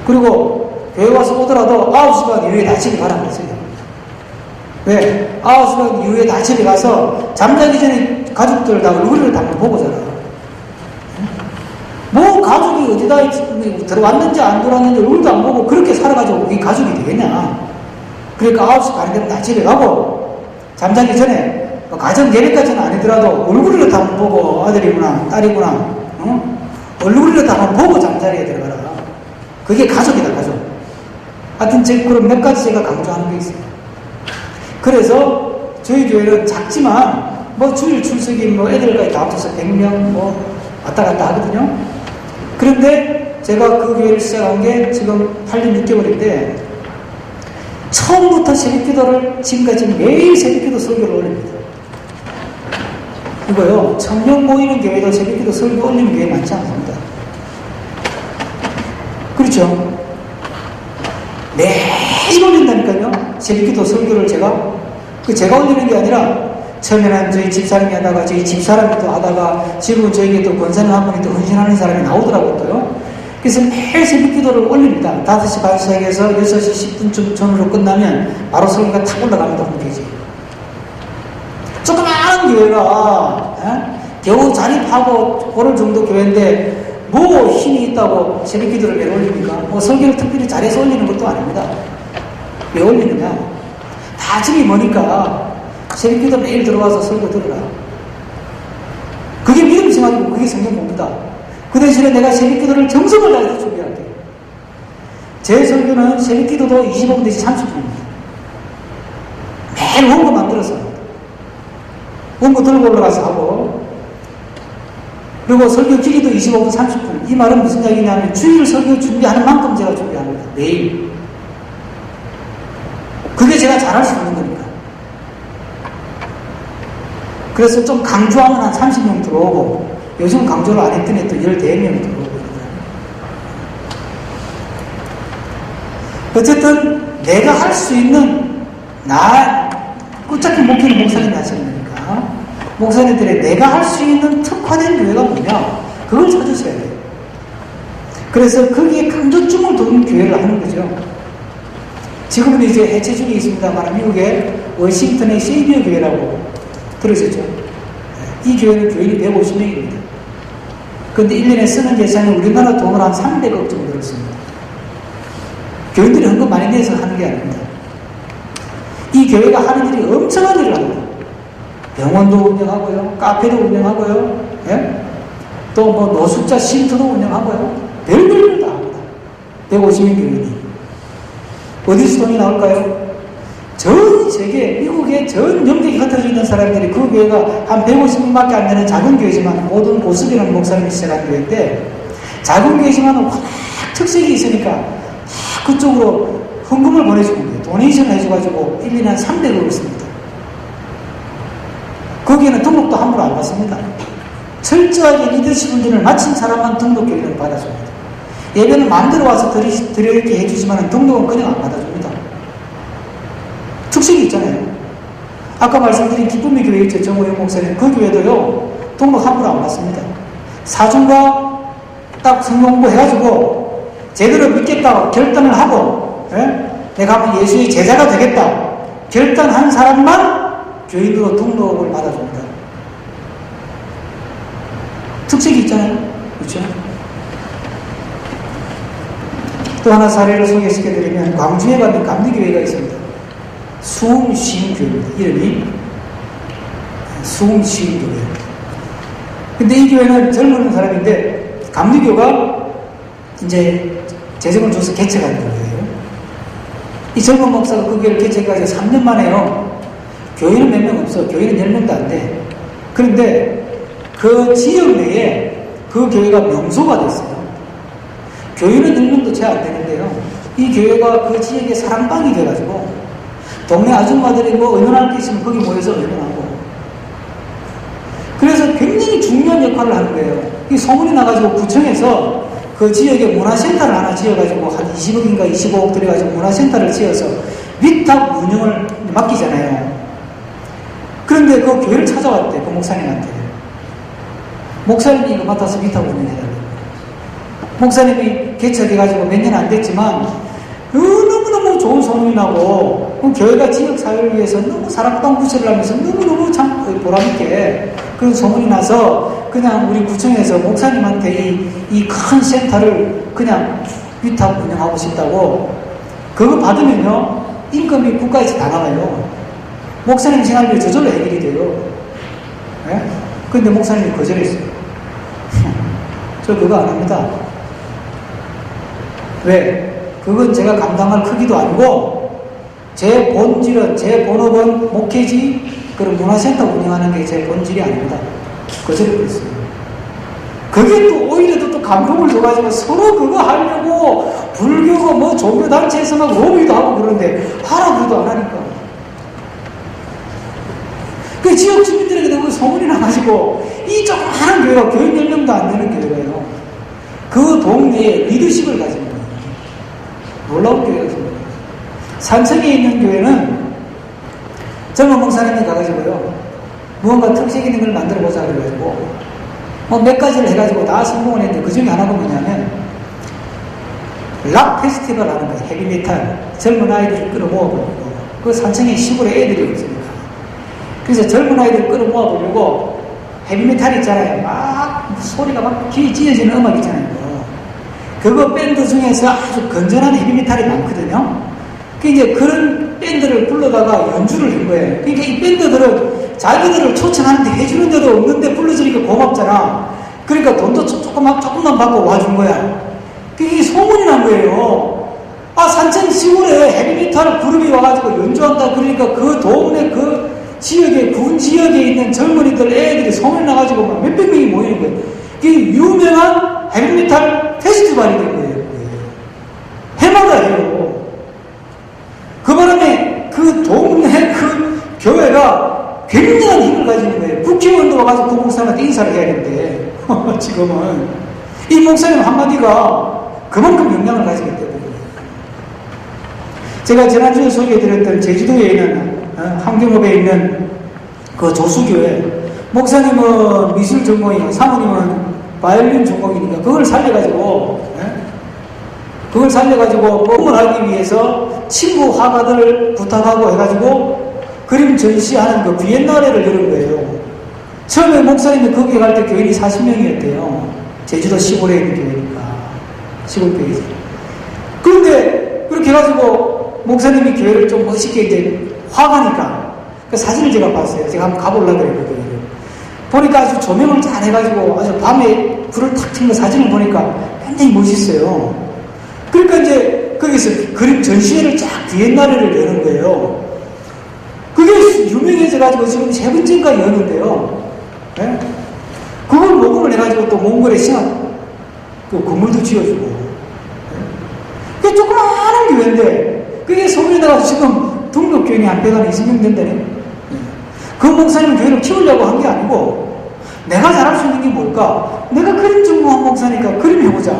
그리고 교회 와서 오더라도 9시간 이후에 다 집에 가라고 했어요. 왜? 9시간 이후에 다 집에 가서 잠자기 전에 가족들 다 얼굴을 다 보고 자라. 뭐 가족이 어디다 들어왔는지 안 들어왔는지 얼굴도 안 보고 그렇게 살아가지고 그게 가족이 되겠냐. 그러니까 9시 가는 데는 다 집에 가고 잠자기 전에 뭐 가정 예배까지는 아니더라도 얼굴을 다 보고 아들이구나 딸이구나 얼굴을 다 보고 잠자리에 들어가라. 그게 가족이다 가족. 하여튼 그런 몇 가지 제가 강조하는 게 있어요. 그래서 저희 교회는 작지만 뭐 주일 출석이 뭐 애들까지 다 합쳐서 100명 뭐 왔다 갔다 하거든요. 그런데 제가 그 교회를 시작한 게 지금 8년 6개월인데 처음부터 새벽기도를 지금까지 매일 새벽기도 설교를 올립니다. 이거요 1000명 모이는 교회도 새벽기도 설교 올리는 교회 많지 않습니다. 그렇죠? 매일 올린다니까요. 새벽기도 설교를 제가 올리는 게 아니라 처음에는 저희 집사람이 하다가 저희 집사람이 또 하다가 지금은 저에게 또 권사님 한 분이 또 헌신하는 사람이 나오더라고요. 또요. 그래서 매일 새벽기도를 올립니다. 5시 반 시작해서 6시 10분쯤 전후로 끝나면 바로 설교가 탁 올라갑니다. 홈페이지에. 조그마한 교회가 겨우 자립하고 그럴 정도 교회인데 뭐 힘이 있다고 새벽기도를 왜 올립니까? 뭐 설교를 특별히 잘해서 올리는 것도 아닙니다. 왜 올리느냐? 다 집이 머니까 새벽기도 매일 들어와서 설교 들으라. 그게 믿음 생활이고 그게 성경 공부다. 그 대신에 내가 새벽기도를 정성을 다해서 준비할게. 제 설교는 새벽기도도 25분 내지 30분입니다. 매일 원고 만들어서 원고 들고 올라가서 하고, 그리고 설교 길이도 25분, 30분. 이 말은 무슨 이야기냐면 주일 설교 준비하는 만큼 제가 준비합니다. 매일. 그게 제가 잘할 수 있는 거니까. 그래서 좀 강조하면 한 30명 들어오고, 요즘 강조를 안 했더니 또 14명 들어오고. 어쨌든 내가 할 수 있는, 어차피 목회는 목사님이 하시는 거니까, 목사님들의 내가 할 수 있는 특화된 교회가 뭐냐, 그걸 찾으셔야 돼요. 그래서 거기에 강조점을 두는 교회를 하는 거죠. 지금은 이제 해체 중에 있습니다만, 미국의 워싱턴의 세이비어 교회라고 들으셨죠? 이 교회는 교인이 150명입니다. 그런데 1년에 쓰는 예산이 우리나라 돈으로 한 300억 정도 들었습니다. 교인들이 헌금 많이 내서 하는 게 아닙니다. 이 교회가 하는 일이 엄청난 일을 합니다. 병원도 운영하고요, 카페도 운영하고요, 예? 또 뭐 노숙자 쉼터도 운영하고요, 별별을 다 합니다. 150명 교인이. 어디서 돈이 나올까요? 전 세계, 미국의 전 영역이 흩어져 있는 사람들이 그 교회가 한 150명밖에 안 되는 작은 교회지만, 모든 고수비는 목사님이 시작한 교회인데, 작은 교회지만 워낙 특색이 있으니까 다 그쪽으로 헌금을 보내주는 거예요. 도네이션을 해줘가지고 1년에 한 300억을 씁니다. 거기에는 등록도 함부로 안 받습니다. 철저하게 리더십 운전을 마친 사람만 등록 교육을 받아줍니다. 예배는 마음대로 와서 드려있게 해주지만 등록은 그냥 안 받아줍니다. 특색이 있잖아요. 아까 말씀드린 기쁨의 교회 있죠, 정호영 목사님. 그 교회도요, 등록 함부로 안 받습니다. 사중과 딱 성공부 해가지고 제대로 믿겠다고 결단을 하고, 예? 내가 한번 예수의 제자가 되겠다 결단한 사람만 교인으로 등록을 받아줍니다. 특색이 있잖아요. 그렇죠? 또 하나 사례를 소개시켜드리면, 광주에 가면 감리교회가 있습니다. 수흥시흥교회입니다. 이름이 수흥시흥교회. 근데 이 교회는 젊은 사람인데, 감리교가 이제 재정을 줘서 개척한 교회예요. 이 젊은 목사가 그 교회를 개척해서 3년 만에요. 교회는 몇 명 없어. 교회는 10명도 안 돼. 그런데 그 지역 내에 그 교회가 명소가 됐어요. 교회는 10명도 채 안 되는데요. 이 교회가 그 지역의 사랑방이 돼가지고 동네 아줌마들이 뭐 의논할 게 있으면 거기 모여서 의논하고, 그래서 굉장히 중요한 역할을 하는 거예요. 이 소문이 나가지고 구청에서 그 지역에 문화센터를 하나 지어가지고 한 20억인가 25억 들여가지고 문화센터를 지어서 위탁 운영을 맡기잖아요. 그런데 그 교회를 찾아왔대, 그 목사님한테. 목사님이 이거 맡아서 위탁 운영해달라고. 목사님이 개척해가지고 몇 년 안 됐지만 너무너무 좋은 소문이 나고, 교회가 지역사회를 위해서 너무 사랑방 구체를 하면서 너무너무 참 보람있게 그런 소문이 나서 그냥 우리 구청에서 목사님한테 이 큰 센터를 그냥 위탁 운영하고 싶다고. 그거 받으면요, 임금이 국가에서 다 나가요. 목사님 생활비 저절로 해결이 돼요. 예? 근데 목사님이 거절했어요. 저 그거 안 합니다. 왜? 그건 제가 감당할 크기도 아니고, 제 본질은, 제 본업은 목회지, 그런 문화센터 운영하는 게 제 본질이 아닙니다. 거절했어요. 그게 또 오히려 또 감동을 줘가지고 서로 그거 하려고 불교고 뭐 종교단체에서 막 로비도 하고 그러는데 하라 그래도 안 하니까. 그 지역 주민들에게 너무 소문이 나가지고 이 조그마한 교회가 교인 10명도 안 되는 교회가요, 그 동네에 리더십을 가진 거예요. 놀라운 교회가 있습니다. 산청에 있는 교회는 젊은 목사님이 가가지고요, 무언가 특색 있는 걸 만들어보자 그래가지고 뭐 몇 가지를 해가지고 다 성공을 했는데, 그 중에 하나가 뭐냐면 락 페스티벌 하는 거예요. 헤비메탈. 젊은 아이들을 끌어모아보려고. 그 산청에 시골에 애들이 없으니까. 그래서 젊은 아이들을 끌어모아보려고 헤비메탈 있잖아요. 막 소리가 막 귀에 찢어지는 음악 있잖아요. 그거 밴드 중에서 아주 건전한 헤비메탈이 많거든요. 그 이제 그런 밴드를 불러다가 연주를 한 거예요. 그러니까 이 밴드들은 자기들을 초청하는데 해주는 데도 없는데 불러주니까 고맙잖아. 그러니까 돈도 조금만 받고 와준 거야. 그게 소문이 난 거예요. 산천 시골에 헤비메탈 그룹이 와가지고 연주한다 그러니까 그 동네 그 지역에, 군 지역에 있는 젊은이들, 애들이 소문이 나가지고 막 몇백 명이 모이는 거예요. 그게 유명한 헤비메탈 페스티벌이 된 거예요. 해마다 해요. 그 바람에 그 동네 그 교회가 굉장한 힘을 가지는 거예요. 국회의원도 와가지고 그 목사님한테 인사를 해야 되는데, 지금은. 이 목사님 한마디가 그만큼 영향을 가지기 때문에. 제가 지난주에 소개해드렸던 제주도에 있는, 함경읍에 있는 그 조수교회, 목사님은 미술 전공이고, 사모님은 바이올린 전공이니까 그걸 살려가지고, 공부를 하기 위해서 친구 화가들을 부탁하고 해가지고 그림 전시하는 그 비엔나레를 열은 거예요. 처음에 목사님이 거기 갈 때 교인이 40명이었대요. 제주도 시골에 있는 교회니까. 시골 교회지. 그런데 그렇게 해가지고 목사님이 교회를 좀 멋있게 이제 화가니까 그 사진을 제가 봤어요. 제가 한번 가보려고 그랬거든요. 보니까 아주 조명을 잘 해가지고 아주 밤에 불을 탁 튼 거 사진을 보니까 굉장히 멋있어요. 그러니까 이제 거기서 그림 전시회를 쫙 비엔나레를 여는 거예요. 그게 유명해져가지고 지금 3번째인가 여는데요. 네? 그걸 모금을 해가지고 또 몽골에 신학 그 건물도 지어주고. 네? 그게 조그마한 교회인데 그게 소문이 나가서 지금 등록교인이 한 120명 된다네. 네. 그 목사님은 교회를 키우려고 한 게 아니고 내가 잘할 수 있는 게 뭘까? 내가 그림 전공한 목사니까 그림 해보자.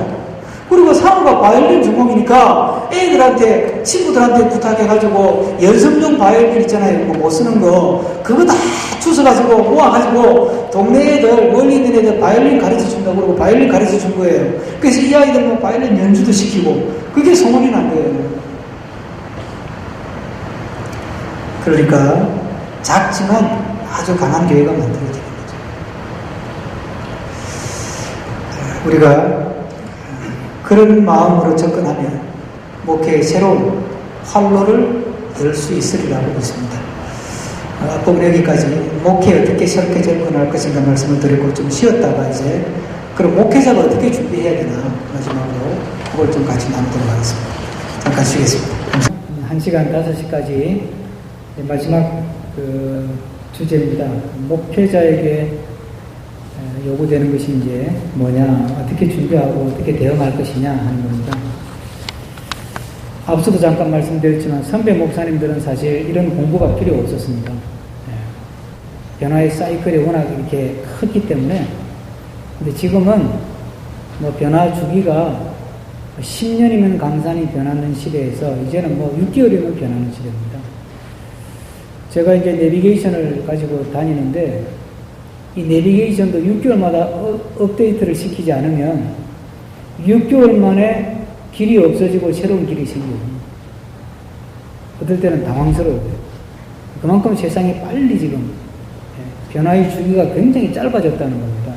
그리고 사모가 바이올린 전공이니까 애들한테, 친구들한테 부탁해가지고 연습용 바이올린 있잖아요. 못 쓰는 거. 그거 다 주워가지고 모아가지고 동네 애들, 멀리 있는 애들 바이올린 가르쳐 준다고 그러고 바이올린 가르쳐 준 거예요. 그래서 이 아이들 뭐 바이올린 연주도 시키고 그게 소문이 난 거예요. 그러니까 작지만 아주 강한 교회가 만들어지는 거죠. 우리가 그런 마음으로 접근하면 목회의 새로운 활로를 열 수 있으리라고 믿습니다. 앞부분 여기까지 목회에 어떻게 새롭게 접근할 것인가 말씀을 드리고 좀 쉬었다가 이제 그럼 목회자가 어떻게 준비해야 되나 마지막으로 그걸 좀 같이 나누도록 하겠습니다. 잠깐 쉬겠습니다. 1시간 5시까지 마지막 그 주제입니다. 목회자에게 요구되는 것이 이제 뭐냐, 어떻게 준비하고 어떻게 대응할 것이냐 하는 겁니다. 앞서도 잠깐 말씀드렸지만 선배 목사님들은 사실 이런 공부가 필요 없었습니다. 변화의 사이클이 워낙 이렇게 크기 때문에. 근데 지금은 뭐 변화 주기가 10년이면 강산이 변하는 시대에서 이제는 뭐 6개월이면 변하는 시대입니다. 제가 이제 내비게이션을 가지고 다니는데 이 내비게이션도 6개월마다 업데이트를 시키지 않으면 6개월 만에 길이 없어지고 새로운 길이 생겨요. 어떨 때는 당황스러워요. 그만큼 세상이 빨리 지금 변화의 주기가 굉장히 짧아졌다는 겁니다.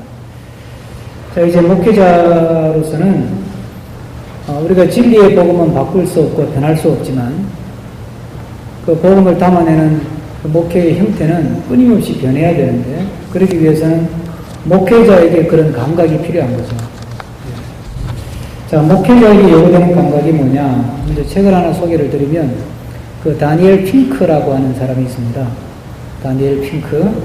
자, 이제 목회자로서는 우리가 진리의 복음은 바꿀 수 없고 변할 수 없지만 그 복음을 담아내는 그 목회의 형태는 끊임없이 변해야 되는데 그러기 위해서는 목회자에게 그런 감각이 필요한 거죠. 자, 목회자에게 요구되는 감각이 뭐냐? 먼저 책을 하나 소개를 드리면 그 다니엘 핑크라고 하는 사람이 있습니다. 다니엘 핑크.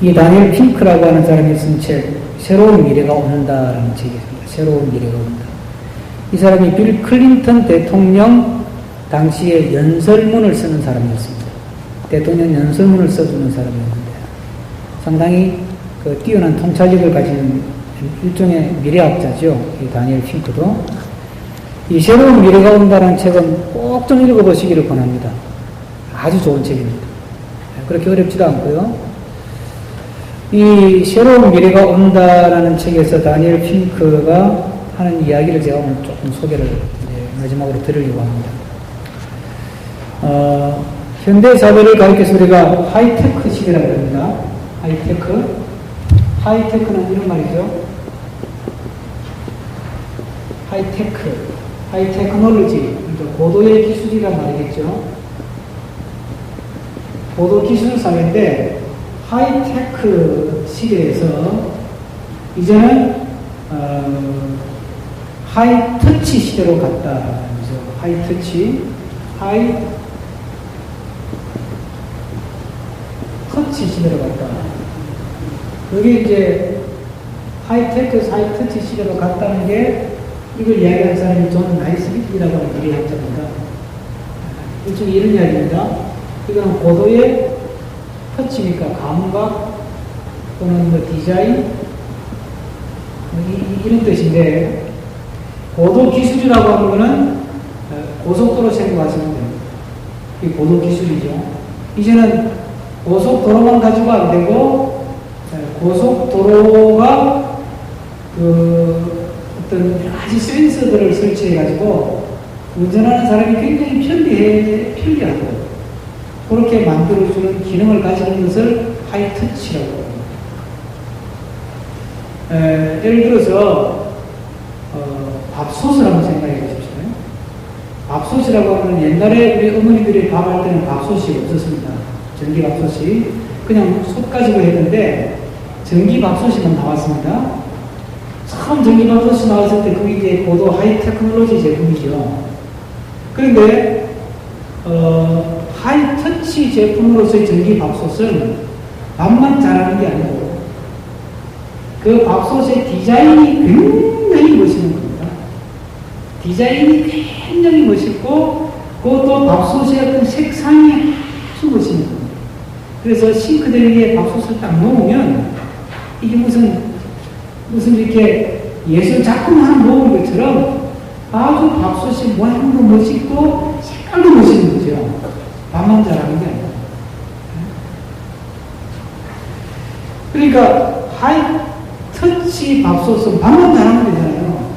이 다니엘 핑크라고 하는 사람이 쓴 책, 새로운 미래가 온다라는 책이 있습니다. 새로운 미래가 온다. 이 사람이 빌 클린턴 대통령 당시에 연설문을 쓰는 사람이었습니다. 대통령 연설문을 써주는 사람이었는데 상당히 그 뛰어난 통찰력을 가진 일종의 미래학자죠. 이 다니엘 핑크도. 이 새로운 미래가 온다는 책은 꼭 좀 읽어보시기를 권합니다. 아주 좋은 책입니다. 그렇게 어렵지도 않고요. 이 새로운 미래가 온다라는 책에서 다니엘 핑크가 하는 이야기를 제가 오늘 조금 소개를 마지막으로 드리려고 합니다. 현대 사회를 가리켜서 우리가 하이테크 시대라고 합니다. 하이테크. 하이테크는 이런 말이죠. 하이테크, 하이테크놀로지, 그러니까 고도의 기술이란 말이겠죠. 고도 기술 사회인데 하이테크 시대에서 이제는 하이터치 시대로 갔다. 하이터치 시대로 갔다. 그게 이제 하이터치 시대로 갔다는 게 이걸 이야기하는 사람이 존 나이스미트라고 하는 미래학자입니다. 일종의 이런 이야기입니다. 이거는 고도의 터치니까 감각 또는 뭐 디자인 이런 뜻인데, 고도 기술이라고 하는 거는 고속도로 생각하시면 됩니다. 이게 고도 기술이죠. 이제는 고속도로만 가지고 안 되고, 고속도로가 어떤 여러 가지 센서들을 설치해가지고 운전하는 사람이 굉장히 편리하고 그렇게 만들어주는 기능을 가지는 것을 하이터치라고 합니다. 예를 들어서 밥솥을 한번 생각해 보십시오. 밥솥이라고 하면 옛날에 우리 어머니들이 밥할 때는 밥솥이 없었습니다. 전기밥솥이 그냥 솥 가지고 했는데 전기밥솥이만 나왔습니다. 처음 전기밥솥이 나왔을 때 그게 이제 고도 하이테크놀로지 제품이죠. 그런데 하이터치 제품으로서의 전기밥솥은 밥만 잘하는 게 아니고 그 밥솥의 디자인이 굉장히 멋있는 겁니다. 디자인이 굉장히 멋있고 그것도 밥솥의 어떤 색상이 아주 멋있는 겁니다. 그래서 싱크대 위에 밥솥을 딱 놓으면 이게 무슨 이렇게 예술 작품 하나 놓은 것처럼 아주 밥솥이 모양도 멋있고 색깔도 멋있는 거죠. 밥만 잘하는 게 아니라. 그러니까 하이터치 밥솥은 밥만 잘하면 되잖아요.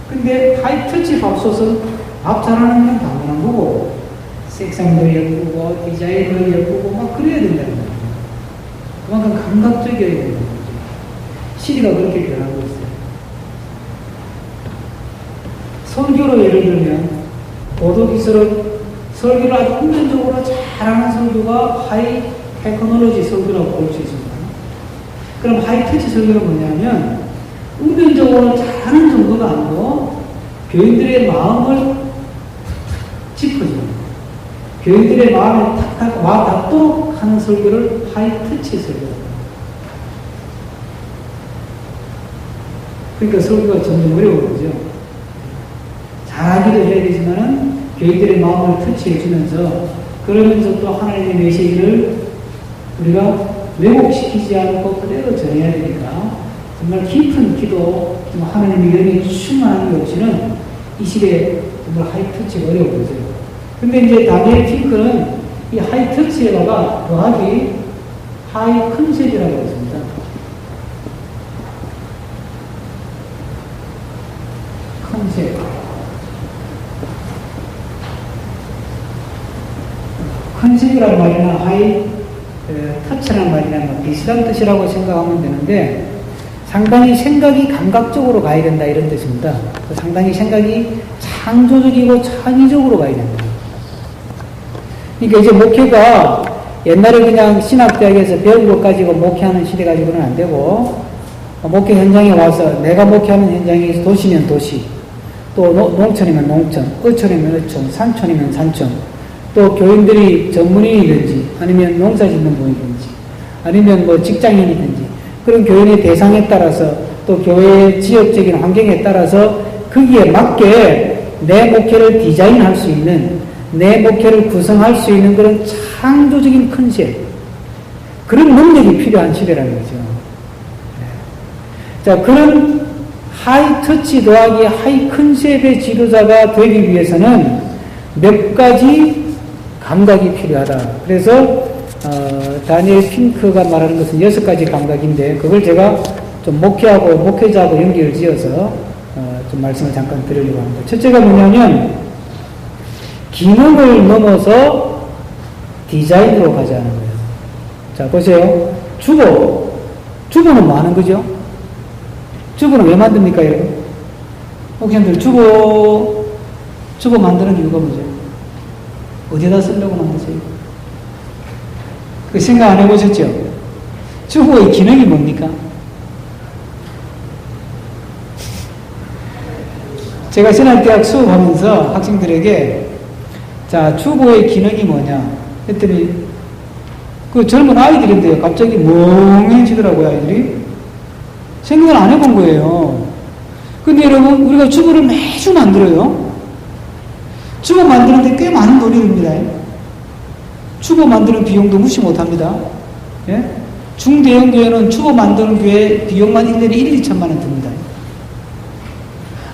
근데 하이터치 밥솥은 밥 잘하는 건 당연한 거고 색상도 예쁘고 디자인도 예쁘고 막 그래야 된다는 거예요. 그만큼 감각적이어야 된다는 거죠. 시대가 그렇게 변하고 있어요. 설교로 예를 들면 고도기술은 설교를 아주 훈련적으로 잘하는 설교가 하이 테크놀로지 설교라고 볼 수 있습니다. 그럼 하이터치 설교는 뭐냐면 훈련적으로 잘하는 정도가 아니고 교인들의 마음을 짚어주는, 교인들의 마음에 탁 와 닿도록 하는 설교를 하이터치 설교입니다. 그러니까 설교가 점점 어려워지죠. 잘하기도 해야 되지만은 교인들의 마음을 터치해 주면서 그러면서 또 하나님의 메시지를 우리가 왜곡시키지 않고 그대로 전해야 되니까 정말 깊은 기도, 하나님의 영이 충만한 게 없이는 이 시대에 정말 하이터치가 어려워져요. 근데 이제 다니엘 핑크는 이 하이터치에다가 더하기 하이 컨셉이라고 했습니다. 컨셉. 컨셉이라는 말이나 하이 터치라는 말이나 비슷한 뜻이라고 생각하면 되는데 상당히 생각이 감각적으로 가야 된다 이런 뜻입니다. 상당히 생각이 창조적이고 창의적으로 가야 된다. 그러니까 이제 목회가 옛날에 그냥 신학대학에서 배운 것 가지고 목회하는 시대 가지고는 안 되고 목회 현장에 와서 내가 목회하는 현장에서 도시면 도시, 또 농촌이면 농촌, 어촌이면 어촌, 산촌이면 산촌, 또 교인들이 전문인이든지 아니면 농사짓는 분이든지 아니면 뭐 직장인이든지 그런 교인의 대상에 따라서 또 교회의 지역적인 환경에 따라서 거기에 맞게 내 목회를 디자인할 수 있는, 내 목회를 구성할 수 있는 그런 창조적인 컨셉, 그런 능력이 필요한 시대라는 거죠. 자, 그런 하이 터치 더하기 하이 컨셉의 지도자가 되기 위해서는 몇 가지 감각이 필요하다. 그래서 다니엘 핑크가 말하는 것은 6가지 감각인데 그걸 제가 좀 목회하고 목회자하고 연결을 지어서 좀 말씀을 잠깐 드리려고 합니다. 첫째가 뭐냐면 기능을 넘어서 디자인으로 가자는 거예요. 자, 보세요. 주보는 뭐 하는 거죠? 주보는 왜 만듭니까, 여러분? 목사님들 주보 만드는 이유가 뭐죠? 어디다 쓰려고 만드세요? 그 생각 안 해보셨죠? 주보의 기능이 뭡니까? 제가 신학대학 수업하면서 학생들에게 자, 주보의 기능이 뭐냐 했더니 그 젊은 아이들인데요. 갑자기 멍해지더라고요, 아이들이. 생각을 안 해본 거예요. 근데 여러분, 우리가 주보를 매주 만들어요. 주보 만드는데 꽤 많은 돈이 듭니다. 주보 만드는 비용도 무시 못합니다. 예? 중대형 교회는 주보 만드는 교회 비용만 1년에 1, 2천만 원 듭니다.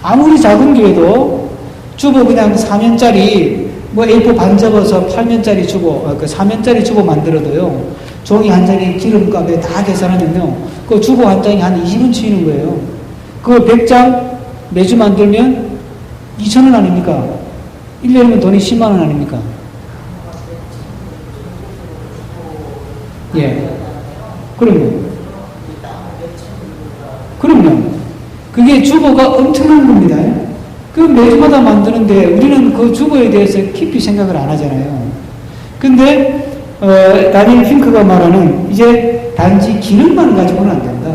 아무리 작은 교회도 주보 그냥 4면짜리 뭐 A4 반 접어서 8면짜리 주보, 그 4면짜리 주보 만들어도요, 종이 한 장에 기름값에 다 계산하면요, 그 주보 한 장이 한 20원 치이는 거예요. 그걸 100장 매주 만들면 2,000원 아닙니까? 1년이면 돈이 10만원 아닙니까? 예. 그럼요. 그게 주보가 엄청난 겁니다. 그 매주마다 만드는데 우리는 그 주보에 대해서 깊이 생각을 안 하잖아요. 근데 다니엘 핑크가 말하는 이제 단지 기능만 가지고는 안 된다.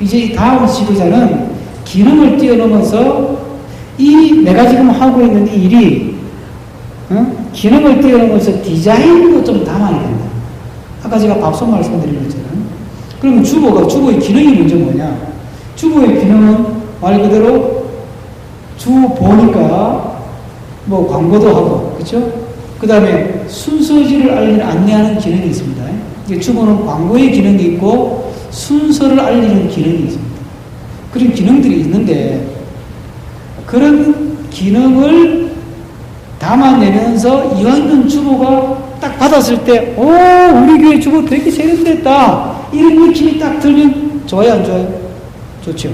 이제 이 다음 지도자는 기능을 뛰어넘어서 이 내가 지금 하고 있는 이 일이 기능을 뛰어넘어서 디자인도 좀 담아야 된다. 아까 제가 밥솥 말씀드린 것처럼. 그러면 주보의 기능이 먼저 뭐냐? 주보의 기능은 말 그대로 주 보니까 뭐 광고도 하고, 그렇죠? 그 다음에 순서지를 안내하는 기능이 있습니다. 주보는 광고의 기능이 있고 순서를 알리는 기능이 있습니다. 그런 기능들이 있는데 그런 기능을 담아내면서 이왕이면 주보가 딱 받았을 때, 오, 우리 교회 주보 되게 세련됐다. 이런 느낌이 딱 들면 좋아요, 안 좋아요? 좋죠.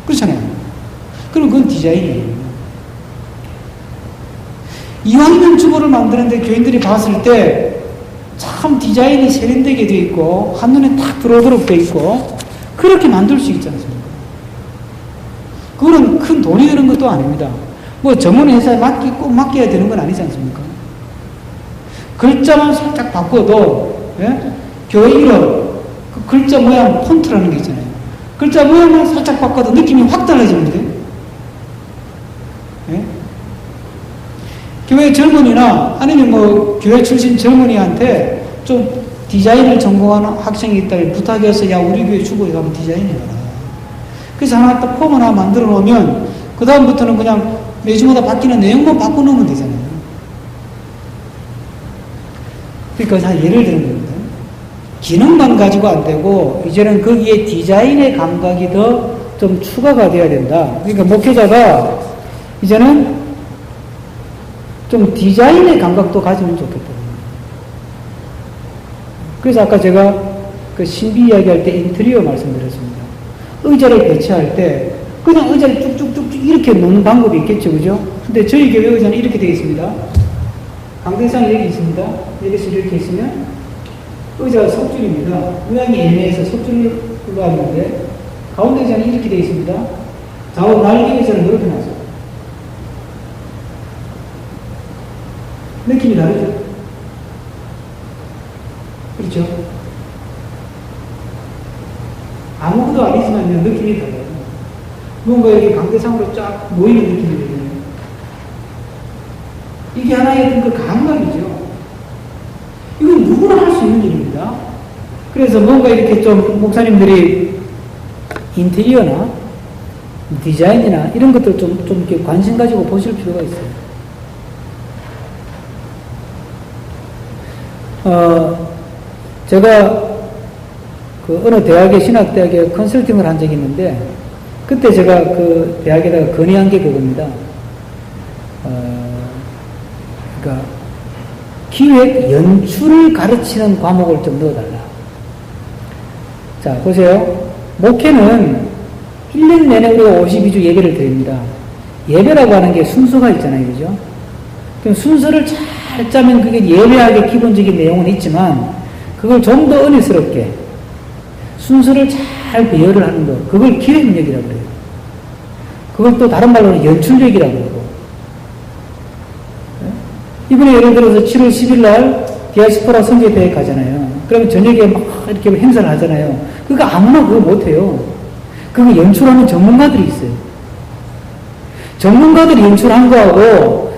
그렇잖아요. 그럼 그건 디자인이에요. 이왕이면 주보를 만드는데 교인들이 봤을 때 참 디자인이 세련되게 되어 있고 한눈에 딱 들어오도록 되어 있고 그렇게 만들 수 있지 않습니까? 그거는 큰 돈이 드는 것도 아닙니다. 뭐 전문 회사에 꼭 맡겨야 되는 건 아니지 않습니까? 글자만 살짝 바꿔도, 예? 교회 이름, 그 글자 모양 폰트라는 게 있잖아요. 글자 모양만 살짝 바꿔도 느낌이 확 달라지는데, 예? 교회 젊은이나 아니면 뭐 교회 출신 젊은이한테 좀 디자인을 전공하는 학생이 있다면 부탁해서 야 우리 교회 주보에 가면 디자인해봐라. 그래서 하나 딱 폼 하나 만들어 놓으면 그 다음부터는 그냥 매주마다 바뀌는 내용만 바꿔놓으면 되잖아요. 그러니까 다 예를 드는 겁니다. 기능만 가지고 안 되고 이제는 거기에 디자인의 감각이 더 좀 추가가 돼야 된다. 그러니까 목회자가 이제는 좀 디자인의 감각도 가지면 좋겠다. 그래서 아까 제가 그 신비 이야기할 때 인테리어 말씀드렸습니다. 의자를 배치할 때 그냥 의자를 쭉쭉쭉쭉 이렇게 놓는 방법이 있겠죠, 그죠? 근데 저희 교회 의자는 이렇게 되어 있습니다. 강대상이 여기 있습니다. 여기서 이렇게 있으면 의자가 석줄입니다. 모양이 애매해서 석줄로 하는데 가운데 의자는 이렇게 되어 있습니다. 좌우 날개 의자는 이렇게 놨어요. 느낌이 다르죠? 그렇죠? 아무것도 아니지만 느낌이 달라요. 뭔가 여기 강대상으로 쫙 모이는 느낌이 들어요. 이게 하나의 그 감각이죠. 이건 누구나 할 수 있는 일입니다. 그래서 뭔가 이렇게 좀 목사님들이 인테리어나 디자인이나 이런 것들 좀 이렇게 관심 가지고 보실 필요가 있어요. 제가 그 어느 대학의 신학대학에 컨설팅을 한 적이 있는데 그때 제가 그 대학에다가 건의한 게 그겁니다. 그러니까 기획 연출을 가르치는 과목을 좀 넣어달라. 자, 보세요. 목회는 1년 내내 우리가 52주 예배를 드립니다. 예배라고 하는 게 순서가 있잖아요. 그죠? 그럼 순서를 잘 짜면 그게 예배학의 기본적인 내용은 있지만 그걸 좀 더 은혜스럽게 순서를 잘 배열을 하는 것, 그걸 기획력이라고 그래요. 그걸 또 다른 말로는 연출력이라고 그러고. 이번에 예를 들어서 7월 10일 날 디아스포라 선교대회 가잖아요. 그러면 저녁에 막 이렇게 행사를 하잖아요. 그거 아무나 그거 못해요. 그거 연출하는 전문가들이 있어요. 전문가들이 연출한 거하고